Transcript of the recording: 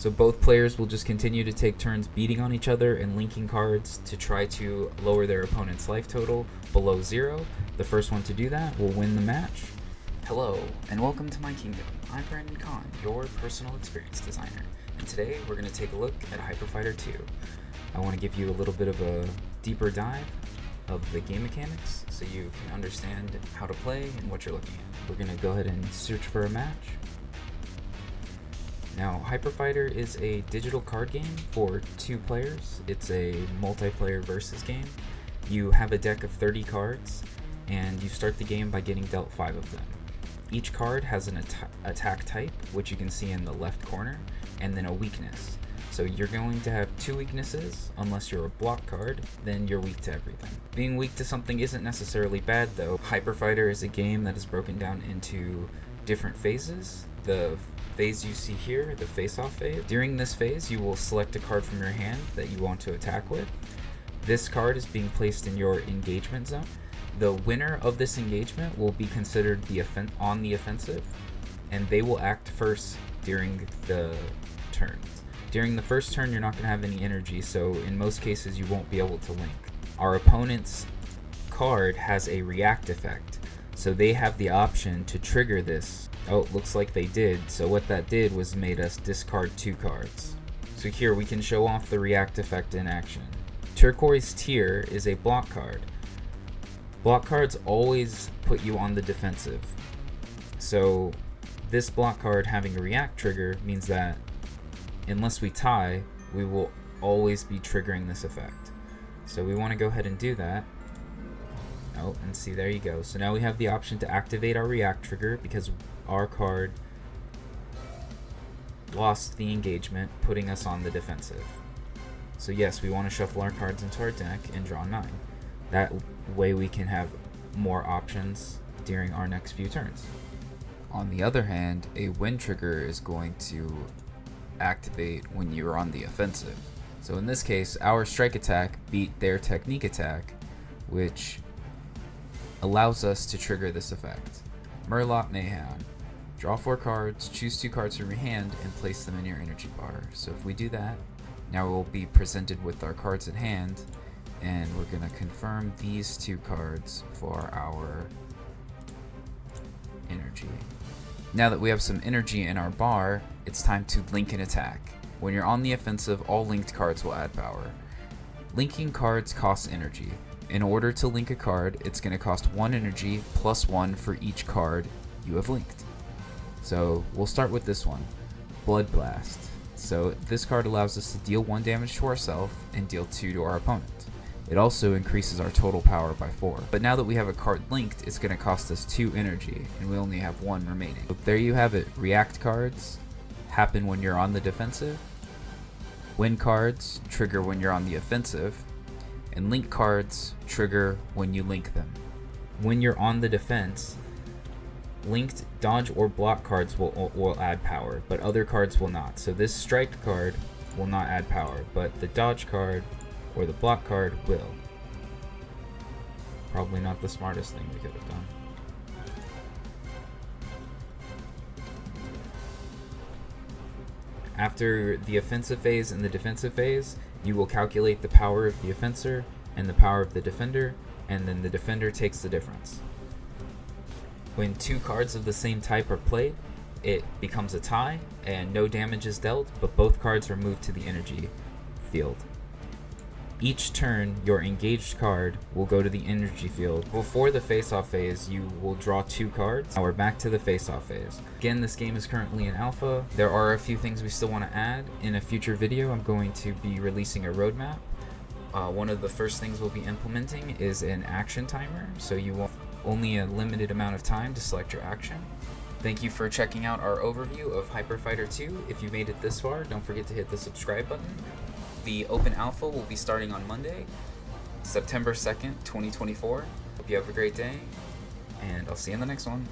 So both players will just continue to take turns beating on each other and linking cards to try to lower their opponent's life total below 0. The first one to do that will win the match. Hello, and welcome to my kingdom. I'm Brandon Kahn, your personal experience designer, and today we're going to take a look at Hyper Fighter 2. I want to give you a little bit of a deeper dive of the game mechanics so you can understand how to play and what you're looking at. We're going to go ahead and search for a match. Now, Hyper Fighter is a digital card game for 2 players. It's a multiplayer versus game. You have a deck of 30 cards, and you start the game by getting dealt 5 of them. Each card has an attack type, which you can see in the left corner, and then a weakness. So you're going to have 2 weaknesses. Unless you're a block card, then you're weak to everything. Being weak to something isn't necessarily bad though. Hyper Fighter is a game that is broken down into different phases. The phase you see here, the face-off phase. During this phase, you will select a card from your hand that you want to attack with. This card is being placed in your engagement zone. The winner of this engagement will be considered on the offensive, and they will act first during the turns. During the first turn, you're not going to have any energy, so in most cases you won't be able to link. Our opponent's card has a react effect, so they have the option to trigger this. Oh, looks like they did. So what that did was made us discard 2 cards. So here we can show off the react effect in action. Turquoise Tier is a block card. Block cards always put you on the defensive. So this block card having a react trigger means that unless we tie, we will always be triggering this effect. So we want to go ahead and do that. Oh, and see, there you go. So now we have the option to activate our react trigger because our card lost the engagement, putting us on the defensive. So yes, we want to shuffle our cards into our deck and draw 9. That way we can have more options during our next few turns. On the other hand, a win trigger is going to activate when you're on the offensive. So in this case, our strike attack beat their technique attack, which allows us to trigger this effect. Murloc Mayhem. Draw 4 cards, choose 2 cards from your hand, and place them in your energy bar. So if we do that, now we'll be presented with our cards in hand, and we're going to confirm these 2 cards for our energy. Now that we have some energy in our bar, it's time to link an attack. When you're on the offensive, all linked cards will add power. Linking cards costs energy. In order to link a card, it's going to cost 1 energy plus 1 for each card you have linked. So we'll start with this one, Blood Blast. So this card allows us to deal 1 damage to ourselves and deal 2 to our opponent. It also increases our total power by 4. But now that we have a card linked, it's going to cost us 2 energy, and we only have 1 remaining. So there you have it. React cards happen when you're on the defensive. Win cards trigger when you're on the offensive. And link cards trigger when you link them. When you're on the defense, linked dodge or block cards will add power, but other cards will not. So this strike card will not add power, but the dodge card or the block card will. Probably not the smartest thing we could have done. After the offensive phase and the defensive phase, you will calculate the power of the offenser and the power of the defender, and then the defender takes the difference. When 2 cards of the same type are played, it becomes a tie and no damage is dealt, but both cards are moved to the energy field. Each turn, your engaged card will go to the energy field. Before the face-off phase, you will draw 2 cards. Now we're back to the face-off phase. Again, this game is currently in alpha. There are a few things we still want to add. In a future video, I'm going to be releasing a roadmap. One of the first things we'll be implementing is an action timer, so you will only a limited amount of time to select your action. Thank you for checking out our overview of Hyper Fighter 2. If you made it this far, don't forget to hit the subscribe button. The open alpha will be starting on Monday, September 2nd, 2024. Hope you have a great day, and I'll see you in the next one.